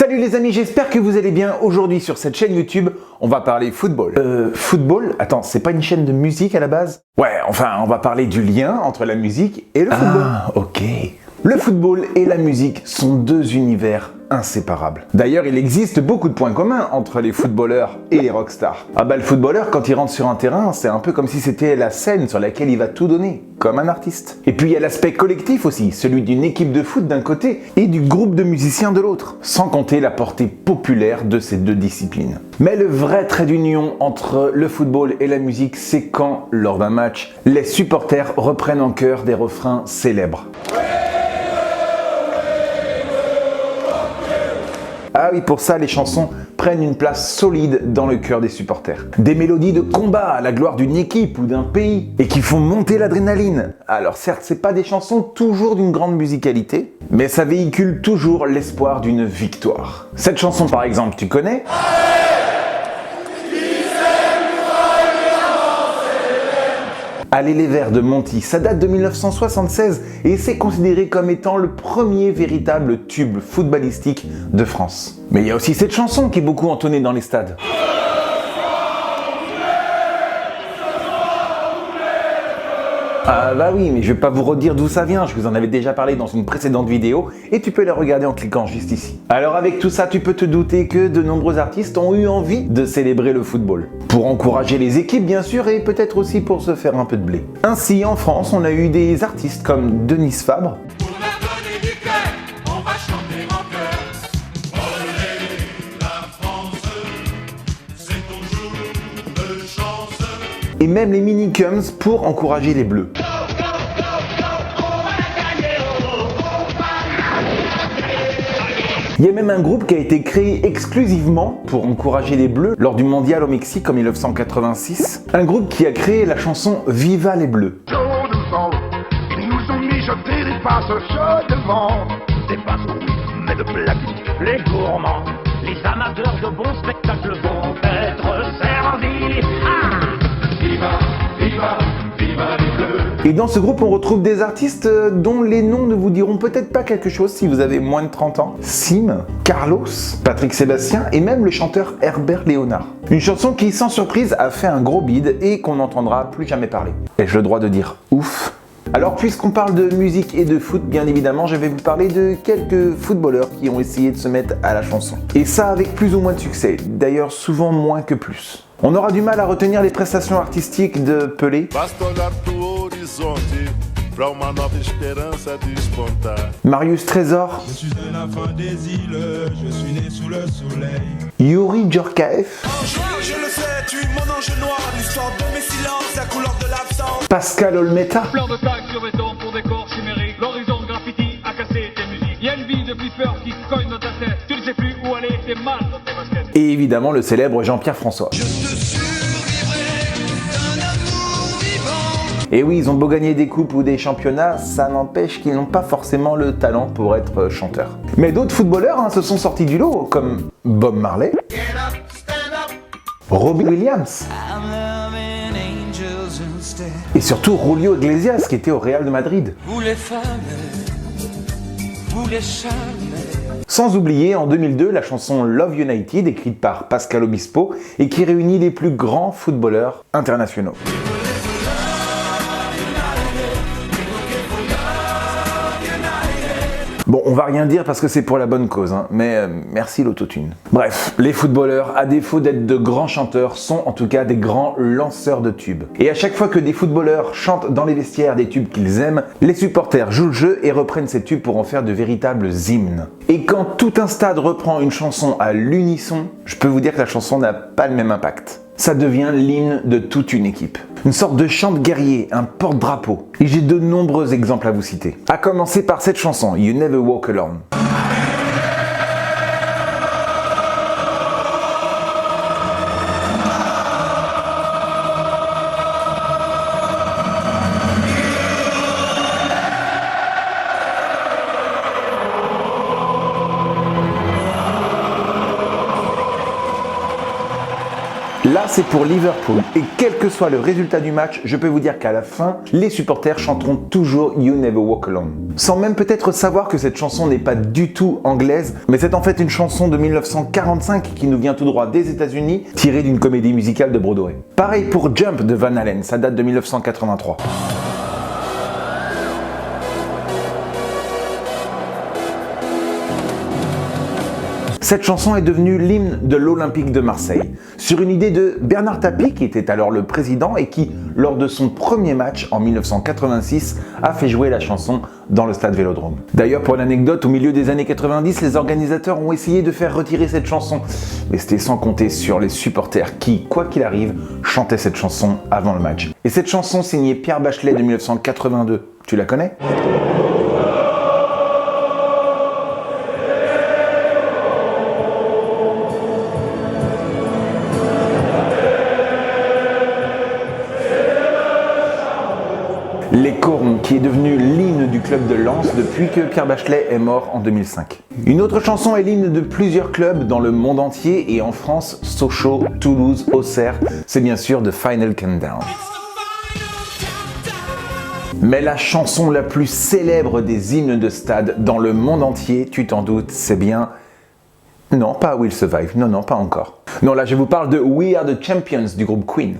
Salut les amis, j'espère que vous allez bien. Aujourd'hui sur cette chaîne YouTube, on va parler football. Football? Attends, c'est pas une chaîne de musique à la base? Ouais, enfin, on va parler du lien entre la musique et le football. Ah, ok. Le football et la musique sont deux univers inséparables. D'ailleurs, il existe beaucoup de points communs entre les footballeurs et les rockstars. Ah bah le footballeur, quand il rentre sur un terrain, c'est un peu comme si c'était la scène sur laquelle il va tout donner, comme un artiste. Et puis il y a l'aspect collectif aussi, celui d'une équipe de foot d'un côté et du groupe de musiciens de l'autre, sans compter la portée populaire de ces deux disciplines. Mais le vrai trait d'union entre le football et la musique, c'est quand, lors d'un match, les supporters reprennent en chœur des refrains célèbres. Ah oui, pour ça, les chansons prennent une place solide dans le cœur des supporters. Des mélodies de combat à la gloire d'une équipe ou d'un pays et qui font monter l'adrénaline. Alors certes, c'est pas des chansons toujours d'une grande musicalité, mais ça véhicule toujours l'espoir d'une victoire. Cette chanson par exemple, tu connais ? Allez les Verts de Monty, ça date de 1976 et c'est considéré comme étant le premier véritable tube footballistique de France. Mais il y a aussi cette chanson qui est beaucoup entonnée dans les stades. Ah bah oui, mais je vais pas vous redire d'où ça vient, je vous en avais déjà parlé dans une précédente vidéo et tu peux la regarder en cliquant juste ici. Alors avec tout ça, tu peux te douter que de nombreux artistes ont eu envie de célébrer le football. Pour encourager les équipes bien sûr et peut-être aussi pour se faire un peu de blé. Ainsi en France, on a eu des artistes comme Denise Fabre. Et même les Minicums pour encourager les Bleus. Il y a même un groupe qui a été créé exclusivement pour encourager les Bleus lors du mondial au Mexique en 1986. Un groupe qui a créé la chanson Viva les Bleus. Ils nous ont mijoté des passes chaudement, des passes mais de plaques, les gourmands, les amateurs de bons spectacles vont être servis. Viva, viva, viva les Bleus. Et dans ce groupe, on retrouve des artistes dont les noms ne vous diront peut-être pas quelque chose si vous avez moins de 30 ans. Sim, Carlos, Patrick Sébastien et même le chanteur Herbert Léonard. Une chanson qui, sans surprise, a fait un gros bide et qu'on n'entendra plus jamais parler. Ai-je le droit de dire ouf ? Alors puisqu'on parle de musique et de foot, bien évidemment, je vais vous parler de quelques footballeurs qui ont essayé de se mettre à la chanson. Et ça avec plus ou moins de succès, d'ailleurs souvent moins que plus. On aura du mal à retenir les prestations artistiques de Pelé, Marius Trésor, Je suis de la fin des îles, je suis né sous le soleil. Yuri Djorkaeff, Je le sais, tu es mon ange noir, l'histoire de mes silences, la couleur de l'absence. Pascal Olmeta, Fleurs de taille sur béton pour des corps chimériques. L'horizon graffiti a cassé tes musiques. Y'a une vie de flipper qui cogne dans ta tête. Tu ne sais plus où aller, t'es mal dans tes baskets. et évidemment le célèbre Jean-Pierre François. Et oui, ils ont beau gagner des coupes ou des championnats, ça n'empêche qu'ils n'ont pas forcément le talent pour être chanteurs. Mais d'autres footballeurs se sont sortis du lot, comme Bob Marley, Robbie Williams, et surtout Julio Iglesias qui était au Real de Madrid. Vous les femmes, vous les charmes. Sans oublier en 2002 la chanson Love United écrite par Pascal Obispo et qui réunit les plus grands footballeurs internationaux. Bon, on va rien dire parce que c'est pour la bonne cause, mais merci l'autotune. Bref, les footballeurs, à défaut d'être de grands chanteurs, sont en tout cas des grands lanceurs de tubes. Et à chaque fois que des footballeurs chantent dans les vestiaires des tubes qu'ils aiment, les supporters jouent le jeu et reprennent ces tubes pour en faire de véritables hymnes. Et quand tout un stade reprend une chanson à l'unisson, je peux vous dire que la chanson n'a pas le même impact. Ça devient l'hymne de toute une équipe. Une sorte de chant de guerrier, un porte-drapeau. Et j'ai de nombreux exemples à vous citer. À commencer par cette chanson, You Never Walk Alone. Là, c'est pour Liverpool. Et quel que soit le résultat du match, je peux vous dire qu'à la fin, les supporters chanteront toujours You Never Walk Alone. Sans même peut-être savoir que cette chanson n'est pas du tout anglaise, mais c'est en fait une chanson de 1945 qui nous vient tout droit des États-Unis, tirée d'une comédie musicale de Broadway. Pareil pour Jump de Van Halen, ça date de 1983. Cette chanson est devenue l'hymne de l'Olympique de Marseille, sur une idée de Bernard Tapie, qui était alors le président et qui, lors de son premier match en 1986, a fait jouer la chanson dans le stade Vélodrome. D'ailleurs, pour l'anecdote, au milieu des années 90, les organisateurs ont essayé de faire retirer cette chanson, mais c'était sans compter sur les supporters qui, quoi qu'il arrive, chantaient cette chanson avant le match. Et cette chanson signée Pierre Bachelet de 1982, tu la connais ? Les Corons, qui est devenu l'hymne du club de Lens depuis que Pierre Bachelet est mort en 2005. Une autre chanson est l'hymne de plusieurs clubs dans le monde entier et en France, Sochaux, Toulouse, Auxerre, c'est bien sûr The Final Countdown. Mais la chanson la plus célèbre des hymnes de stade dans le monde entier, tu t'en doutes, c'est bien... Non, pas Will Survive, non, pas encore. Non, là je vous parle de We Are The Champions du groupe Queen.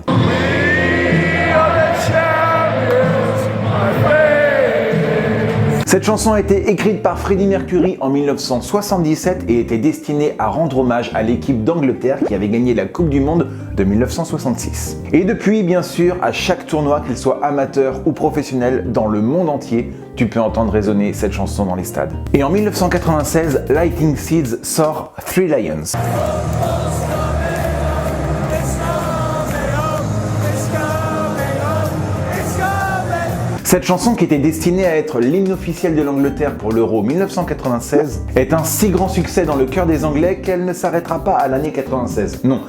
Cette chanson a été écrite par Freddie Mercury en 1977 et était destinée à rendre hommage à l'équipe d'Angleterre qui avait gagné la Coupe du Monde de 1966. Et depuis, bien sûr, à chaque tournoi, qu'il soit amateur ou professionnel, dans le monde entier, tu peux entendre résonner cette chanson dans les stades. Et en 1996, Lightning Seeds sort Three Lions. Cette chanson, qui était destinée à être l'hymne officiel de l'Angleterre pour l'Euro 1996, est un si grand succès dans le cœur des Anglais qu'elle ne s'arrêtera pas à l'année 96. Non,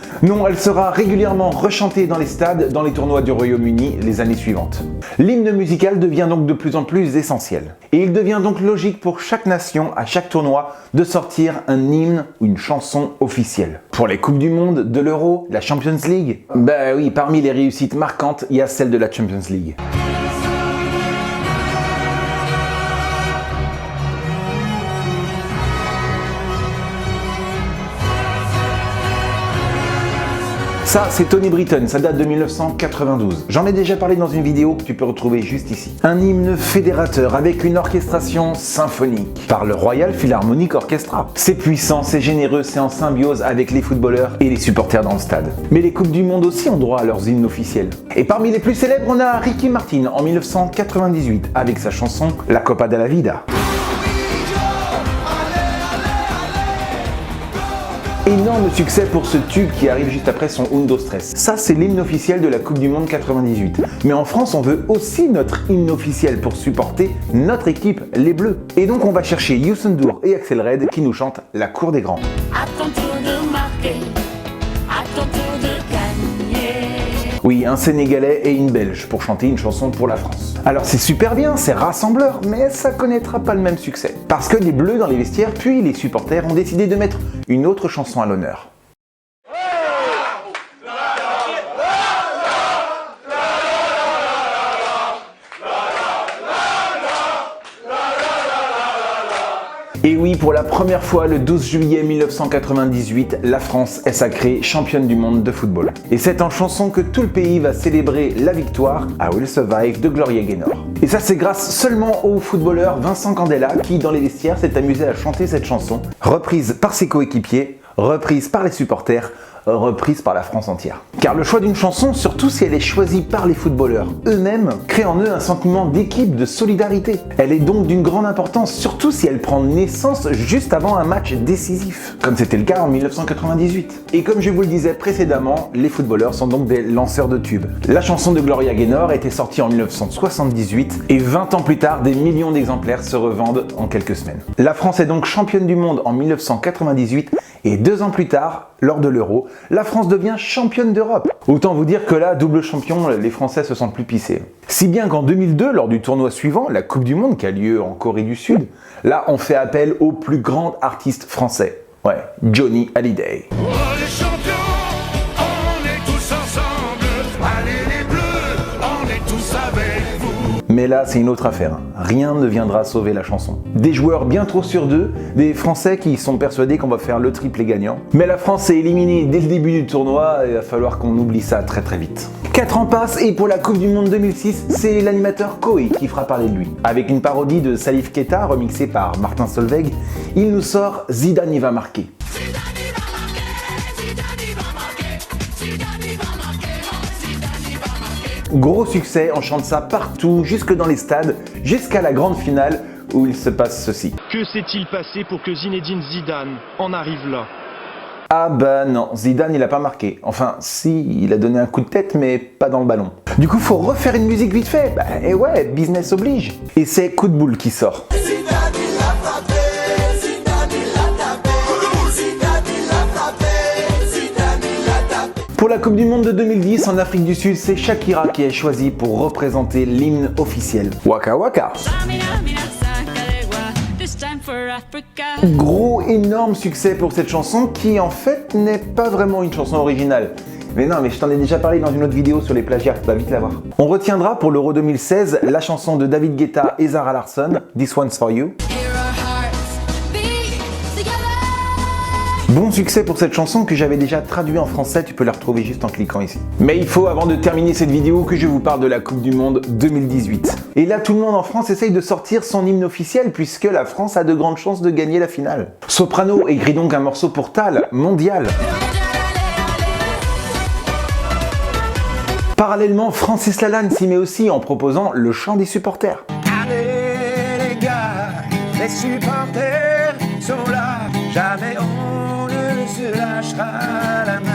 elle sera régulièrement rechantée dans les stades, dans les tournois du Royaume-Uni les années suivantes. L'hymne musical devient donc de plus en plus essentiel. Et il devient donc logique pour chaque nation, à chaque tournoi, de sortir un hymne ou une chanson officielle. Pour les Coupes du Monde, de l'Euro, la Champions League, bah oui, parmi les réussites marquantes, il y a celle de la Champions League. Ça, c'est Tony Britton, ça date de 1992. J'en ai déjà parlé dans une vidéo que tu peux retrouver juste ici. Un hymne fédérateur avec une orchestration symphonique par le Royal Philharmonic Orchestra. C'est puissant, c'est généreux, c'est en symbiose avec les footballeurs et les supporters dans le stade. Mais les Coupes du Monde aussi ont droit à leurs hymnes officiels. Et parmi les plus célèbres, on a Ricky Martin en 1998 avec sa chanson La Copa de la Vida. Énorme succès pour ce tube qui arrive juste après son Undo Stress. Ça, c'est l'hymne officiel de la Coupe du Monde 98. Mais en France, on veut aussi notre hymne officiel pour supporter notre équipe, les Bleus. Et donc, on va chercher Youssou N'Dour et Axel Red qui nous chantent La Cour des Grands. À ton tour de marquer, à ton tour de gagner. Oui, un Sénégalais et une Belge pour chanter une chanson pour la France. Alors c'est super bien, c'est rassembleur, mais ça connaîtra pas le même succès. Parce que les Bleus dans les vestiaires, puis les supporters ont décidé de mettre une autre chanson à l'honneur. Et oui, pour la première fois, le 12 juillet 1998, la France est sacrée championne du monde de football. Et c'est en chanson que tout le pays va célébrer la victoire à Will Survive de Gloria Gaynor. Et ça, c'est grâce seulement au footballeur Vincent Candela qui, dans les vestiaires, s'est amusé à chanter cette chanson, reprise par ses coéquipiers, reprise par les supporters, reprise par la France entière. Car le choix d'une chanson, surtout si elle est choisie par les footballeurs eux-mêmes, crée en eux un sentiment d'équipe, de solidarité. Elle est donc d'une grande importance, surtout si elle prend naissance juste avant un match décisif, comme c'était le cas en 1998. Et comme je vous le disais précédemment, les footballeurs sont donc des lanceurs de tubes. La chanson de Gloria Gaynor était sortie en 1978 et 20 ans plus tard, des millions d'exemplaires se revendent en quelques semaines. La France est donc championne du monde en 1998 et 2 ans plus tard, lors de l'Euro, la France devient championne d'Europe. Autant vous dire que là, double champion, les Français se sentent plus pissés. Si bien qu'en 2002, lors du tournoi suivant, la Coupe du Monde qui a lieu en Corée du Sud, là on fait appel au plus grand artiste français. Ouais, Johnny Hallyday. Oh les champions, on est tous Mais là, c'est une autre affaire. Rien ne viendra sauver la chanson. Des joueurs bien trop sûrs d'eux, des Français qui sont persuadés qu'on va faire le triplé gagnant. Mais la France est éliminée dès le début du tournoi et il va falloir qu'on oublie ça très très vite. 4 ans passent et pour la Coupe du Monde 2006, c'est l'animateur Koé qui fera parler de lui. Avec une parodie de Salif Keita remixée par Martin Solveig, il nous sort Zidane y va marquer. Gros succès, on chante ça partout, jusque dans les stades, jusqu'à la grande finale où il se passe ceci. Que s'est-il passé pour que Zinedine Zidane en arrive là? Ah bah non, Zidane il a pas marqué. Enfin si, il a donné un coup de tête mais pas dans le ballon. Du coup faut refaire une musique vite fait. Bah et ouais, business oblige. Et c'est Coup de boule qui sort. Pour la Coupe du Monde de 2010 en Afrique du Sud, c'est Shakira qui est choisie pour représenter l'hymne officiel. Waka Waka. Gros énorme succès pour cette chanson qui en fait n'est pas vraiment une chanson originale. Mais non, mais je t'en ai déjà parlé dans une autre vidéo sur les plagiats, tu vas vite la voir. On retiendra pour l'Euro 2016 la chanson de David Guetta et Zara Larsson, This One's For You. Bon succès pour cette chanson que j'avais déjà traduit en français, tu peux la retrouver juste en cliquant ici. Mais il faut, avant de terminer cette vidéo, que je vous parle de la Coupe du Monde 2018. Et là, tout le monde en France essaye de sortir son hymne officiel puisque la France a de grandes chances de gagner la finale. Soprano écrit donc un morceau pour Tal, Mondial. Parallèlement, Francis Lalanne s'y met aussi en proposant le chant des supporters. Allez les gars, les supporters sont là, jamais on ne se lâchera la main.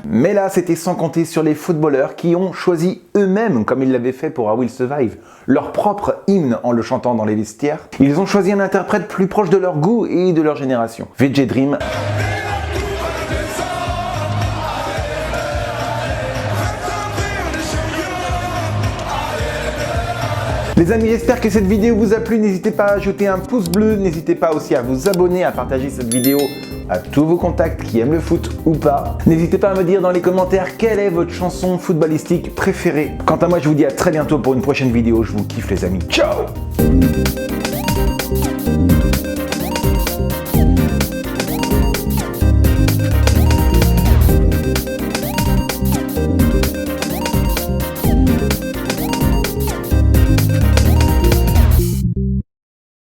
Mais là, c'était sans compter sur les footballeurs qui ont choisi eux-mêmes, comme ils l'avaient fait pour I Will Survive, leur propre hymne en le chantant dans les vestiaires. Ils ont choisi un interprète plus proche de leur goût et de leur génération. VJ Dream. Les amis, j'espère que cette vidéo vous a plu. N'hésitez pas à jeter un pouce bleu. N'hésitez pas aussi à vous abonner, à partager cette vidéo à tous vos contacts qui aiment le foot ou pas. N'hésitez pas à me dire dans les commentaires quelle est votre chanson footballistique préférée. Quant à moi, je vous dis à très bientôt pour une prochaine vidéo. Je vous kiffe les amis. Ciao!